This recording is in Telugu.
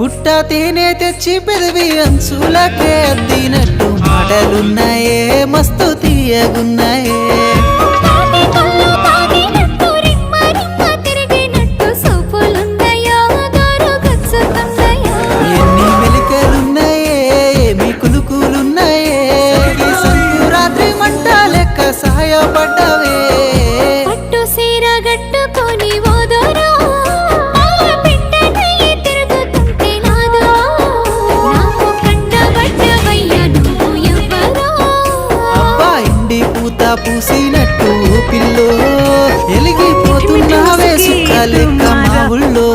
పుట్ట తేనె తెచ్చి పెదవి అంచులకే అద్దినట్టు మాటలున్నాయే మస్తు తీయగున్నాయే ఎన్ని మెలికలున్నాయే ఏమి కులుకులున్నాయే సంకురాత్రి మంట లెక్క సాయపడ్డవే పట్టు సీర గట్టుకొని పూసినట్టు పిల్లో ఎలిగిపోతున్నావే సుఖ లెక్క మా ఊళ్ళో